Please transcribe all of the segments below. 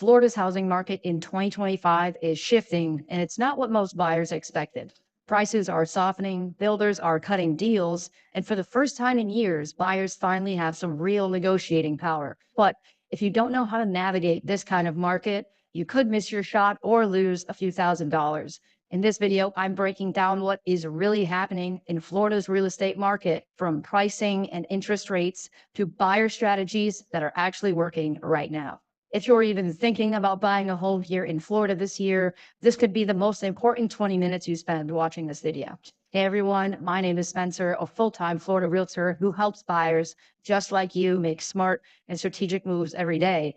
Florida's housing market in 2025 is shifting, and it's not what most buyers expected. Prices are softening, builders are cutting deals, and for the first time in years, buyers finally have some real negotiating power. But if you don't know how to navigate this kind of market, you could miss your shot or lose a few $1,000s. In this video, I'm breaking down what is really happening in Florida's real estate market, from pricing and interest rates to buyer strategies that are actually working right now. If you're even thinking about buying a home here in Florida this year, this could be the most important 20 minutes you spend watching this video. Hey everyone, my name is Spencer, a full-time Florida realtor who helps buyers just like you make smart and strategic moves every day.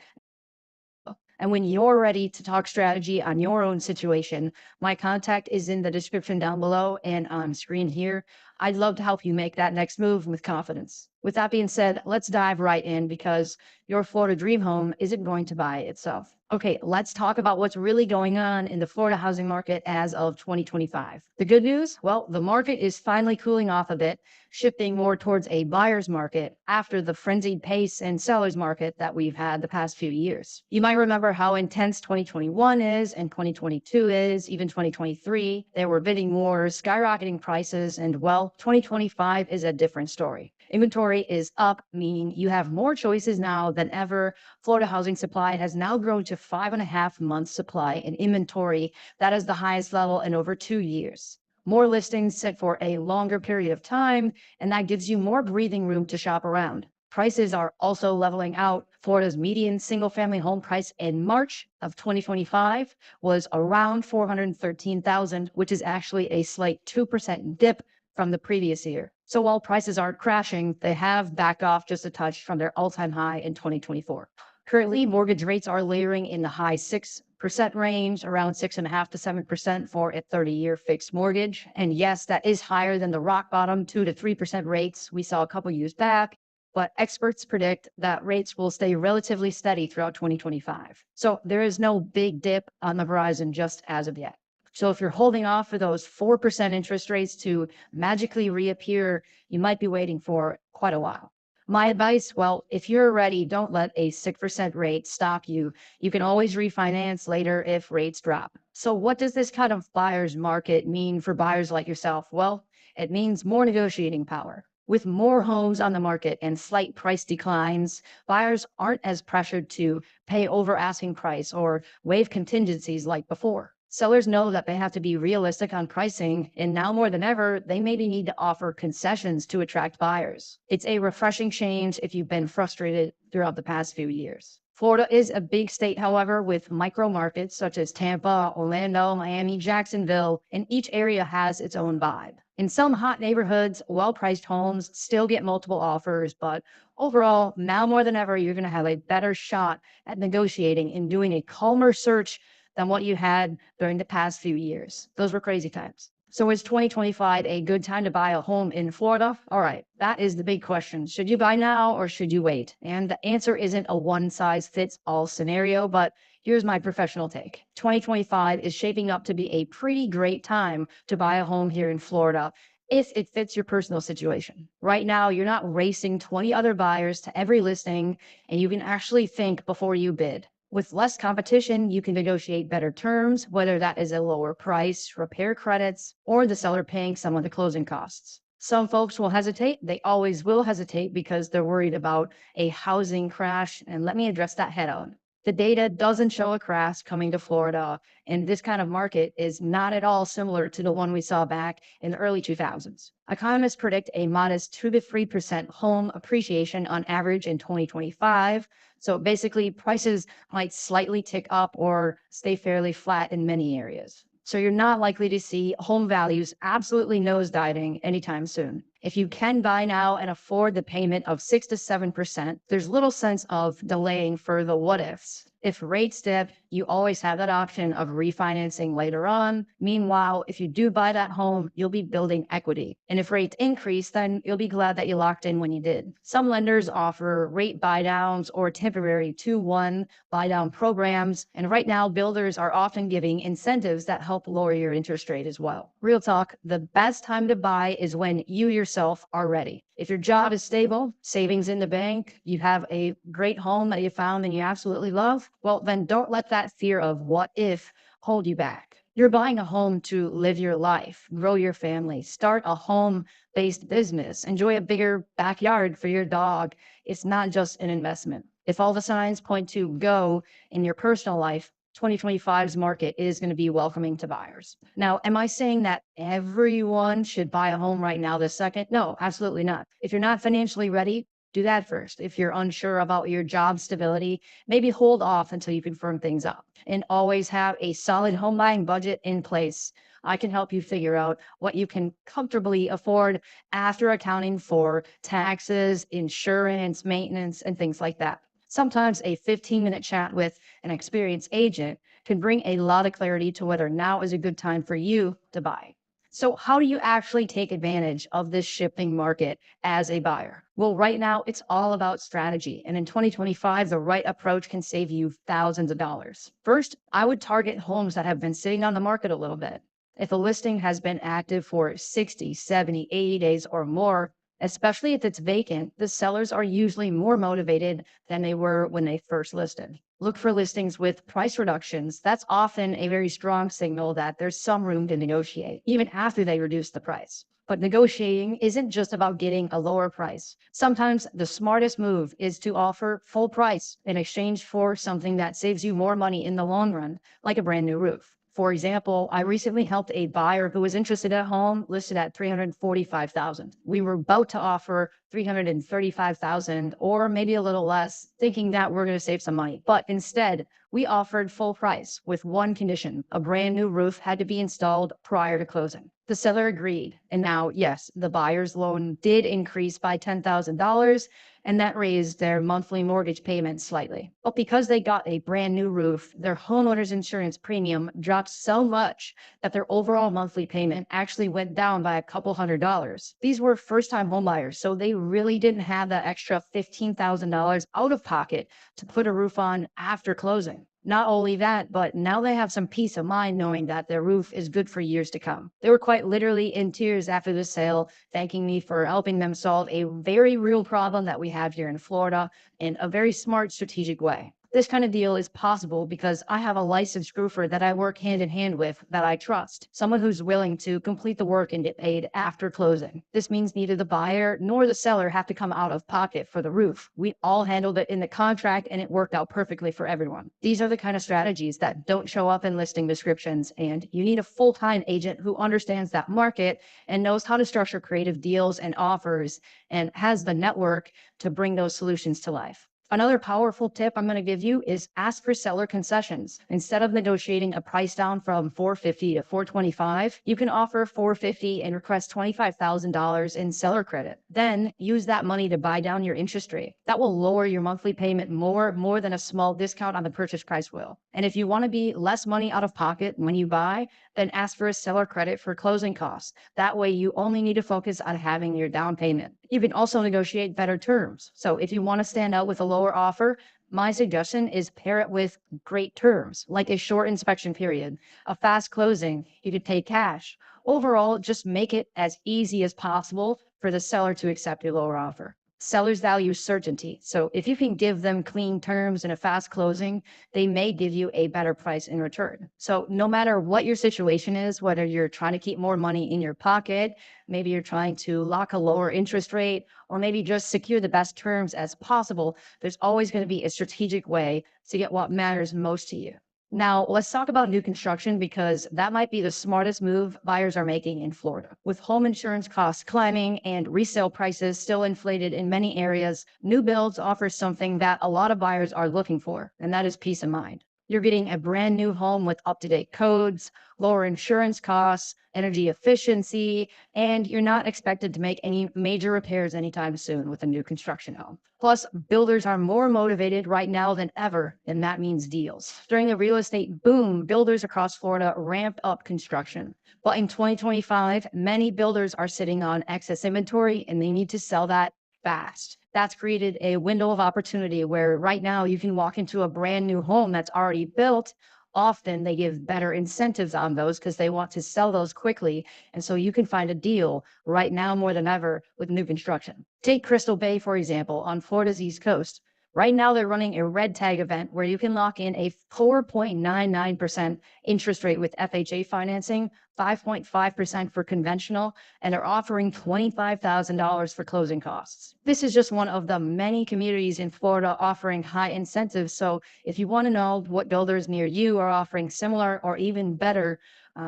And when you're ready to talk strategy on your own situation, my contact is in the description down below and on screen here. I'd love to help you make that next move with confidence. With that being said, let's dive right in because your Florida dream home isn't going to buy itself. Okay, let's talk about what's really going on in the Florida housing market as of 2025. The good news? Well, the market is finally cooling off a bit, shifting more towards a buyer's market after the frenzied pace and seller's market that we've had the past few years. You might remember how intense 2021 is and 2022 is, even 2023. There were bidding wars, skyrocketing prices, and well, 2025 is a different story. Inventory is up, meaning you have more choices now than ever. Florida housing supply has now grown to 5.5 months supply in inventory. That is the highest level in over 2 years. More listings set for a longer period of time, and that gives you more breathing room to shop around. Prices are also leveling out. Florida's median single-family home price in March of 2025 was around $413,000, which is actually a slight 2% dip from the previous year. So while prices aren't crashing, they have backed off just a touch from their all-time high in 2024. Currently, mortgage rates are layering in the high 6% range, around 6.5 to 7% for a 30-year fixed mortgage. And yes, that is higher than the rock bottom 2 to 3% rates we saw a couple years back. But experts predict that rates will stay relatively steady throughout 2025. So there is no big dip on the horizon just as of yet. So if you're holding off for those 4% interest rates to magically reappear, you might be waiting for quite a while. My advice, well, if you're ready, don't let a 6% rate stop you. You can always refinance later if rates drop. So what does this kind of buyer's market mean for buyers like yourself? Well, it means more negotiating power. With more homes on the market and slight price declines, buyers aren't as pressured to pay over asking price or waive contingencies like before. Sellers know that they have to be realistic on pricing, and now more than ever, they maybe need to offer concessions to attract buyers. It's a refreshing change if you've been frustrated throughout the past few years. Florida is a big state, however, with micro markets such as Tampa, Orlando, Miami, Jacksonville, and each area has its own vibe. In some hot neighborhoods, well-priced homes still get multiple offers, but overall, now more than ever, you're going to have a better shot at negotiating and doing a calmer search than what you had during the past few years. Those were crazy times. So is 2025 a good time to buy a home in Florida? All right, that is the big question. Should you buy now or should you wait? And the answer isn't a one-size-fits-all scenario, but here's my professional take. 2025 is shaping up to be a pretty great time to buy a home here in Florida if it fits your personal situation. Right now, you're not racing 20 other buyers to every listing, and you can actually think before you bid. With less competition, you can negotiate better terms, whether that is a lower price, repair credits, or the seller paying some of the closing costs. Some folks will hesitate. They always will hesitate because they're worried about a housing crash. And let me address that head on. The data doesn't show a crash coming to Florida, and this kind of market is not at all similar to the one we saw back in the early 2000s. Economists predict a modest 2 to 3% home appreciation on average in 2025. So basically, prices might slightly tick up or stay fairly flat in many areas. So you're not likely to see home values absolutely nosediving anytime soon. If you can buy now and afford the payment of 6 to 7%, there's little sense of delaying for the what ifs. If rates dip, you always have that option of refinancing later on. Meanwhile, if you do buy that home, you'll be building equity. And if rates increase, then you'll be glad that you locked in when you did. Some lenders offer rate buy downs or temporary 2-1 buy down programs. And right now, builders are often giving incentives that help lower your interest rate as well. Real talk, the best time to buy is when you yourself are ready. If your job is stable, savings in the bank, you have a great home that you found and you absolutely love, well, then don't let that fear of what if hold you back. You're buying a home to live your life, grow your family, start a home based business, enjoy a bigger backyard for your dog. It's not just an investment. If all the signs point to go in your personal life, 2025's market is going to be welcoming to buyers. Now, am I saying that everyone should buy a home right now this second? No, absolutely not. If you're not financially ready, do that first. If you're unsure about your job stability, maybe hold off until you can firm things up and always have a solid home buying budget in place. I can help you figure out what you can comfortably afford after accounting for taxes, insurance, maintenance, and things like that. Sometimes a 15-minute chat with an experienced agent can bring a lot of clarity to whether now is a good time for you to buy. So how do you actually take advantage of this shifting market as a buyer? Well, right now it's all about strategy. And in 2025, the right approach can save you thousands of dollars. First, I would target homes that have been sitting on the market a little bit. If a listing has been active for 60, 70, 80 days or more, especially if it's vacant, the sellers are usually more motivated than they were when they first listed. Look for listings with price reductions. That's often a very strong signal that there's some room to negotiate, even after they reduce the price. But negotiating isn't just about getting a lower price. Sometimes the smartest move is to offer full price in exchange for something that saves you more money in the long run, like a brand new roof. For example, I recently helped a buyer who was interested in a home listed at $345,000. We were about to offer $335,000 or maybe a little less, thinking that we're going to save some money. But instead, we offered full price with one condition: a brand new roof had to be installed prior to closing. The seller agreed. And now, yes, the buyer's loan did increase by $10,000, and that raised their monthly mortgage payment slightly. But because they got a brand new roof, their homeowner's insurance premium dropped so much that their overall monthly payment actually went down by a couple $100s. These were first-time homebuyers, so they really didn't have that extra $15,000 out of pocket to put a roof on after closing. Not only that, but now they have some peace of mind knowing that their roof is good for years to come. They were quite literally in tears after the sale, thanking me for helping them solve a very real problem that we have here in Florida in a very smart, strategic way. This kind of deal is possible because I have a licensed roofer that I work hand in hand with that I trust, someone who's willing to complete the work and get paid after closing. This means neither the buyer nor the seller have to come out of pocket for the roof. We all handled it in the contract and it worked out perfectly for everyone. These are the kind of strategies that don't show up in listing descriptions, and you need a full-time agent who understands that market and knows how to structure creative deals and offers and has the network to bring those solutions to life. Another powerful tip I'm going to give you is ask for seller concessions. Instead of negotiating a price down from $450 to $425, you can offer $450 and request $25,000 in seller credit. Then use that money to buy down your interest rate. That will lower your monthly payment more than a small discount on the purchase price will. And if you want to be less money out of pocket when you buy, then ask for a seller credit for closing costs. That way you only need to focus on having your down payment. You can also negotiate better terms. So if you want to stand out with a lower offer, my suggestion is pair it with great terms, like a short inspection period, a fast closing. You could pay cash. Overall, just make it as easy as possible for the seller to accept your lower offer. Sellers value certainty. So if you can give them clean terms and a fast closing, they may give you a better price in return. So no matter what your situation is, whether you're trying to keep more money in your pocket, maybe you're trying to lock a lower interest rate, or maybe just secure the best terms as possible, there's always going to be a strategic way to get what matters most to you. Now, let's talk about new construction because that might be the smartest move buyers are making in Florida. With home insurance costs climbing and resale prices still inflated in many areas, new builds offer something that a lot of buyers are looking for, and that is peace of mind. You're getting a brand new home with up-to-date codes, lower insurance costs, energy efficiency, and you're not expected to make any major repairs anytime soon with a new construction home. Plus, builders are more motivated right now than ever, and that means deals. During the real estate boom, builders across Florida ramped up construction. But in 2025, many builders are sitting on excess inventory and they need to sell that fast. That's created a window of opportunity where right now you can walk into a brand new home that's already built, often they give better incentives on those because they want to sell those quickly. And so you can find a deal right now more than ever with new construction. Take Crystal Bay, for example, on Florida's East Coast. Right now, they're running a red tag event where you can lock in a 4.99% interest rate with FHA financing, 5.5% for conventional, and they're offering $25,000 for closing costs. This is just one of the many communities in Florida offering high incentives. So if you want to know what builders near you are offering similar or even better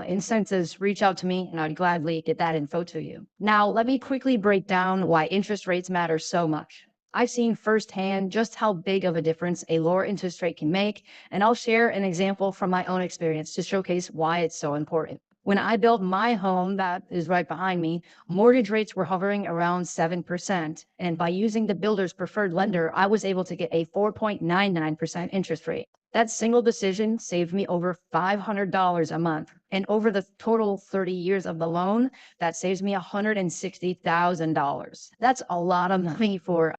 incentives, reach out to me and I'd gladly get that info to you. Now, let me quickly break down why interest rates matter so much. I've seen firsthand just how big of a difference a lower interest rate can make, and I'll share an example from my own experience to showcase why it's so important. When I built my home that is right behind me, mortgage rates were hovering around 7%. And by using the builder's preferred lender, I was able to get a 4.99% interest rate. That single decision saved me over $500 a month. And over the total 30 years of the loan, that saves me $160,000. That's a lot of money for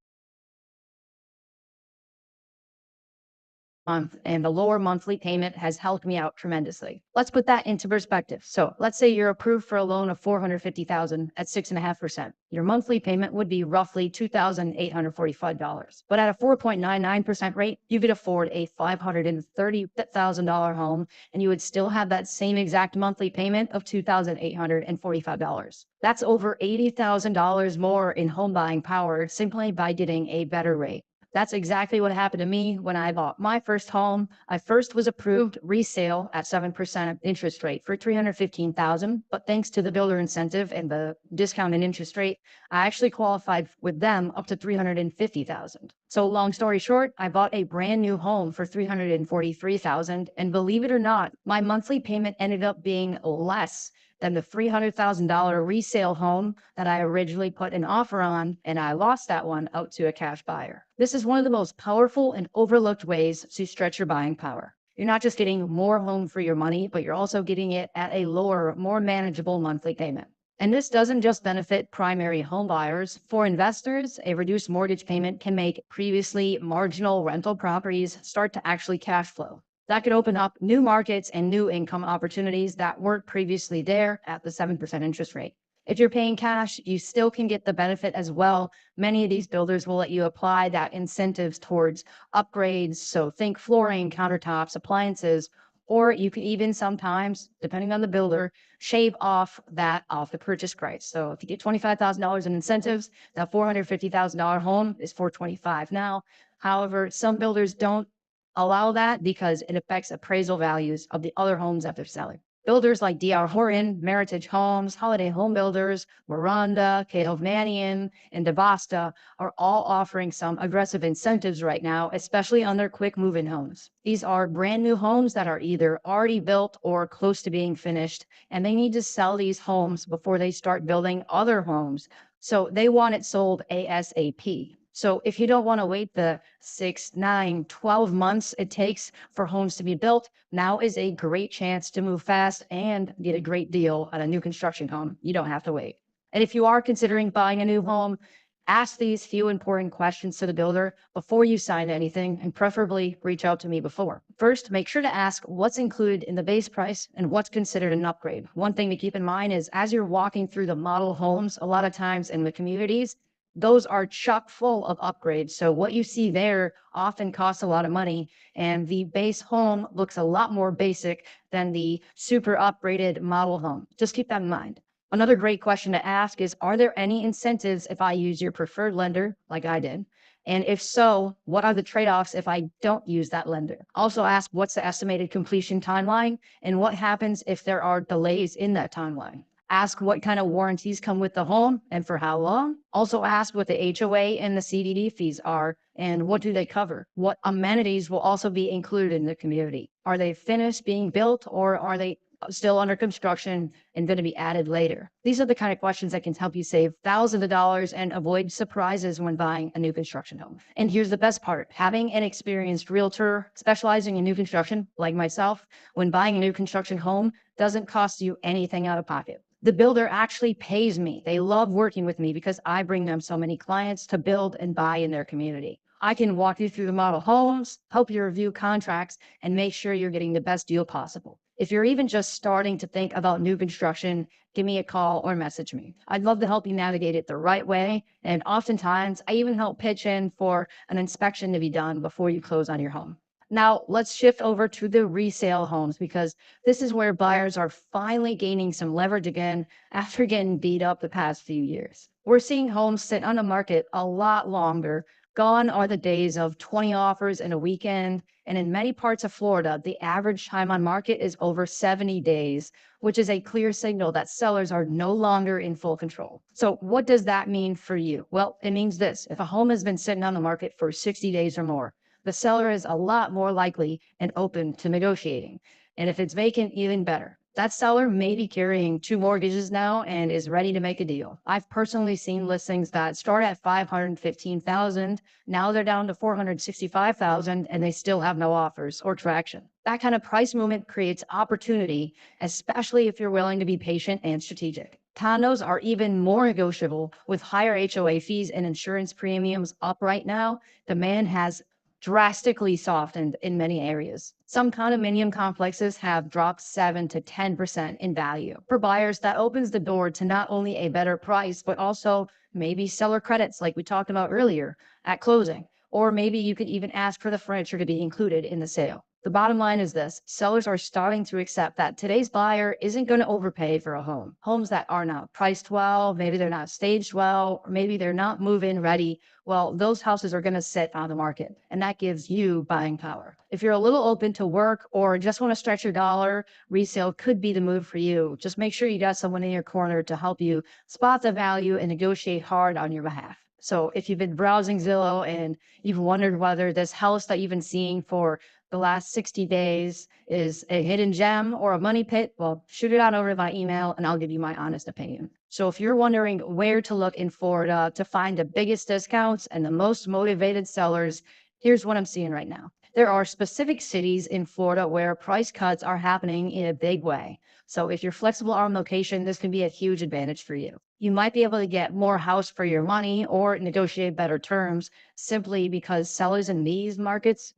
month, and the lower monthly payment has helped me out tremendously. Let's put that into perspective. So let's say you're approved for a loan of $450,000 at 6.5%. Your monthly payment would be roughly $2,845. But at a 4.99% rate, you could afford a $530,000 home, and you would still have that same exact monthly payment of $2,845. That's over $80,000 more in home buying power simply by getting a better rate. That's exactly what happened to me when I bought my first home. I first was approved resale at 7% interest rate for $315,000, but thanks to the builder incentive and the discount in interest rate, I actually qualified with them up to $350,000. So long story short, I bought a brand new home for $343,000, and believe it or not, my monthly payment ended up being less than the $300,000 resale home that I originally put an offer on, and I lost that one out to a cash buyer. This is one of the most powerful and overlooked ways to stretch your buying power. You're not just getting more home for your money, but you're also getting it at a lower, more manageable monthly payment. And this doesn't just benefit primary home buyers. For investors, a reduced mortgage payment can make previously marginal rental properties start to actually cash flow. That could open up new markets and new income opportunities that weren't previously there at the 7% interest rate. If you're paying cash, you still can get the benefit as well. Many of these builders will let you apply that incentives towards upgrades. So think flooring, countertops, appliances, or you can even sometimes, depending on the builder, shave off the purchase price. So if you get $25,000 in incentives, that $450,000 home is $425,000 now. However, some builders don't allow that because it affects appraisal values of the other homes that they're selling. Builders like D.R. Horton, Meritage Homes, Holiday Home Builders, Miranda, K. Hovnanian, and DeVasta are all offering some aggressive incentives right now, especially on their quick move-in homes. These are brand new homes that are either already built or close to being finished, and they need to sell these homes before they start building other homes. So they want it sold ASAP. So if you don't want to wait the 6, 9, 12 months it takes for homes to be built, now is a great chance to move fast and get a great deal on a new construction home. You don't have to wait. And if you are considering buying a new home, ask these few important questions to the builder before you sign anything, and preferably reach out to me before. First, make sure to ask what's included in the base price and what's considered an upgrade. One thing to keep in mind is as you're walking through the model homes, a lot of times in the communities, those are chock full of upgrades. So what you see there often costs a lot of money, and the base home looks a lot more basic than the super upgraded model home. Just keep that in mind. Another great question to ask is, are there any incentives if I use your preferred lender like I did? And if so, what are the trade-offs if I don't use that lender? Also ask what's the estimated completion timeline and what happens if there are delays in that timeline. Ask what kind of warranties come with the home and for how long. Also ask what the HOA and the CDD fees are and what do they cover. What amenities will also be included in the community. Are they finished being built or are they still under construction and going to be added later? These are the kind of questions that can help you save thousands of dollars and avoid surprises when buying a new construction home. And here's the best part. Having an experienced realtor specializing in new construction, like myself, when buying a new construction home doesn't cost you anything out of pocket. The builder actually pays me. They love working with me because I bring them so many clients to build and buy in their community. I can walk you through the model homes, help you review contracts, and make sure you're getting the best deal possible. If you're even just starting to think about new construction, give me a call or message me. I'd love to help you navigate it the right way. And oftentimes, I even help pitch in for an inspection to be done before you close on your home. Now, let's shift over to the resale homes because this is where buyers are finally gaining some leverage again after getting beat up the past few years. We're seeing homes sit on the market a lot longer. Gone are the days of 20 offers in a weekend. And in many parts of Florida, the average time on market is over 70 days, which is a clear signal that sellers are no longer in full control. So, what does that mean for you? Well, it means this: if a home has been sitting on the market for 60 days or more, the seller is a lot more likely and open to negotiating. And if it's vacant, even better. That seller may be carrying two mortgages now and is ready to make a deal. I've personally seen listings that start at 515,000. Now they're down to 465,000 and they still have no offers or traction. That kind of price movement creates opportunity, especially if you're willing to be patient and strategic. Condos are even more negotiable with higher HOA fees and insurance premiums up right now. Demand has drastically softened in many areas. Some condominium complexes have dropped 7 to 10% in value. For buyers, that opens the door to not only a better price, but also maybe seller credits like we talked about earlier at closing. Or maybe you could even ask for the furniture to be included in the sale. The bottom line is this: sellers are starting to accept that today's buyer isn't going to overpay for a home. Homes that are not priced well, maybe they're not staged well, or maybe they're not move-in ready, well, those houses are going to sit on the market, and that gives you buying power. If you're a little open to work or just want to stretch your dollar, resale could be the move for you. Just make sure you got someone in your corner to help you spot the value and negotiate hard on your behalf. So if you've been browsing Zillow and you've wondered whether this house that you've been seeing for the last 60 days is a hidden gem or a money pit, well, shoot it on over to my email and I'll give you my honest opinion. So if you're wondering where to look in Florida to find the biggest discounts and the most motivated sellers, here's what I'm seeing right now. There are specific cities in Florida where price cuts are happening in a big way. So if you're flexible on location, this can be a huge advantage for you. You might be able to get more house for your money or negotiate better terms simply because sellers in these markets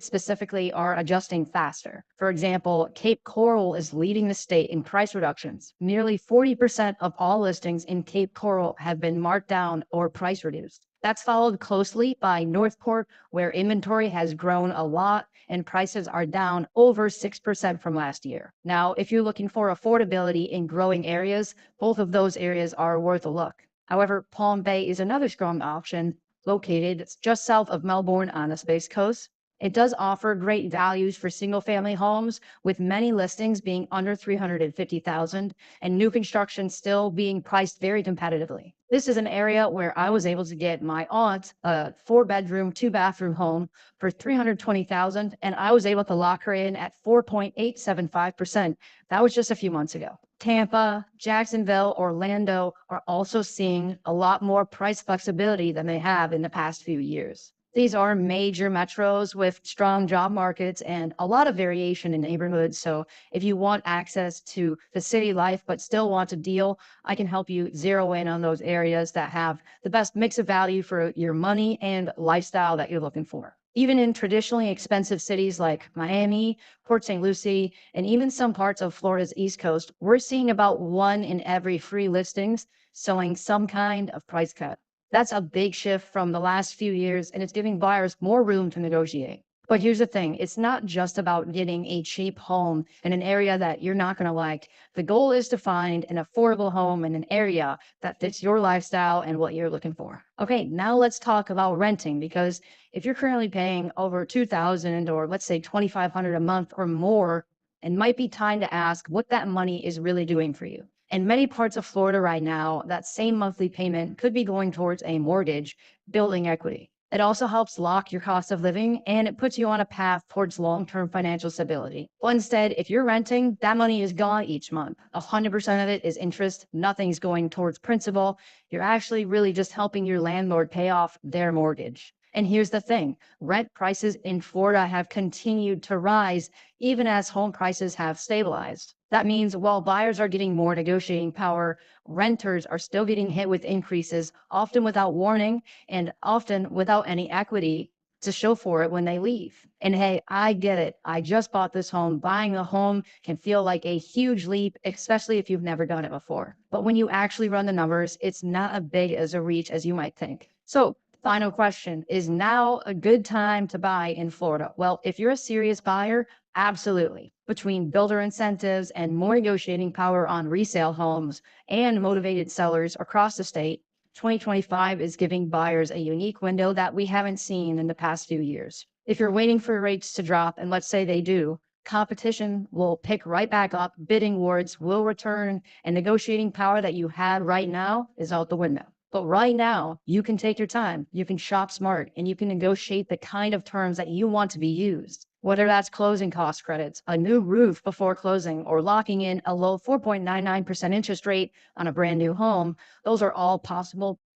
specifically, are adjusting faster. For example, Cape Coral is leading the state in price reductions. Nearly 40% of all listings in Cape Coral have been marked down or price reduced. That's followed closely by Northport, where inventory has grown a lot and prices are down over 6% from last year. Now, if you're looking for affordability in growing areas, both of those areas are worth a look. However, Palm Bay is another strong option located just south of Melbourne on the Space Coast. It does offer great values for single family homes, with many listings being under 350,000 and new construction still being priced very competitively. This is an area where I was able to get my aunt a 4-bedroom, 2-bathroom home for 320,000 and I was able to lock her in at 4.875%. That was just a few months ago. Tampa, Jacksonville, Orlando are also seeing a lot more price flexibility than they have in the past few years. These are major metros with strong job markets and a lot of variation in neighborhoods. So if you want access to the city life but still want a deal, I can help you zero in on those areas that have the best mix of value for your money and lifestyle that you're looking for. Even in traditionally expensive cities like Miami, Port St. Lucie, and even some parts of Florida's East Coast, we're seeing about 1 in every 3 listings showing some kind of price cut. That's a big shift from the last few years, and it's giving buyers more room to negotiate. But here's the thing: it's not just about getting a cheap home in an area that you're not going to like. The goal is to find an affordable home in an area that fits your lifestyle and what you're looking for. Okay, now let's talk about renting, because if you're currently paying over 2,000 or let's say 2,500 a month or more, it might be time to ask what that money is really doing for you. In many parts of Florida right now, that same monthly payment could be going towards a mortgage, building equity. It also helps lock your cost of living and it puts you on a path towards long-term financial stability. But instead, if you're renting, that money is gone each month. 100% of it is interest. Nothing's going towards principal. You're actually really just helping your landlord pay off their mortgage. And here's the thing: rent prices in Florida have continued to rise even as home prices have stabilized. That means while buyers are getting more negotiating power, renters are still getting hit with increases, often without warning and often without any equity to show for it when they leave. And hey, I get it. I just bought this home. Buying a home can feel like a huge leap, especially if you've never done it before. But when you actually run the numbers, it's not as big as a reach as you might think. So, final question, is now a good time to buy in Florida? Well, if you're a serious buyer, absolutely. Between builder incentives and more negotiating power on resale homes and motivated sellers across the state, 2025 is giving buyers a unique window that we haven't seen in the past few years. If you're waiting for rates to drop, and let's say they do, competition will pick right back up, bidding wars will return, and negotiating power that you had right now is out the window. But right now, you can take your time, you can shop smart, and you can negotiate the kind of terms that you want to be used. Whether that's closing cost credits, a new roof before closing, or locking in a low 4.99% interest rate on a brand new home, those are all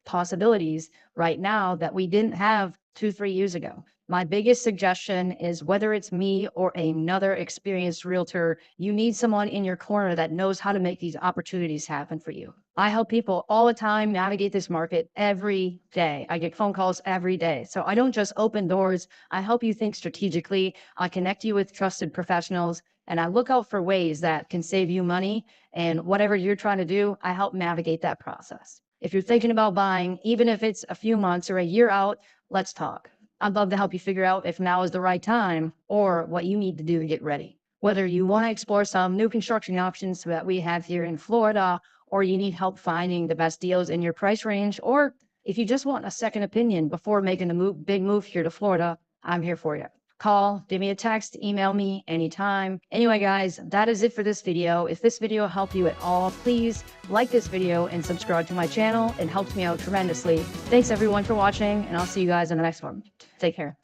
possibilities right now that we didn't have 2, 3 years ago. My biggest suggestion is whether it's me or another experienced realtor, you need someone in your corner that knows how to make these opportunities happen for you. I help people all the time navigate this market every day. I get phone calls every day. So I don't just open doors. I help you think strategically. I connect you with trusted professionals, and I look out for ways that can save you money. And whatever you're trying to do, I help navigate that process. If you're thinking about buying, even if it's a few months or a year out, let's talk. I'd love to help you figure out if now is the right time or what you need to do to get ready. Whether you want to explore some new construction options that we have here in Florida, or you need help finding the best deals in your price range, or if you just want a second opinion before making a big move here to Florida, I'm here for you. Call, give me a text, email me anytime. Anyway, guys, that is it for this video. If this video helped you at all, please like this video and subscribe to my channel. It helps me out tremendously. Thanks everyone for watching, and I'll see you guys in the next one. Take care.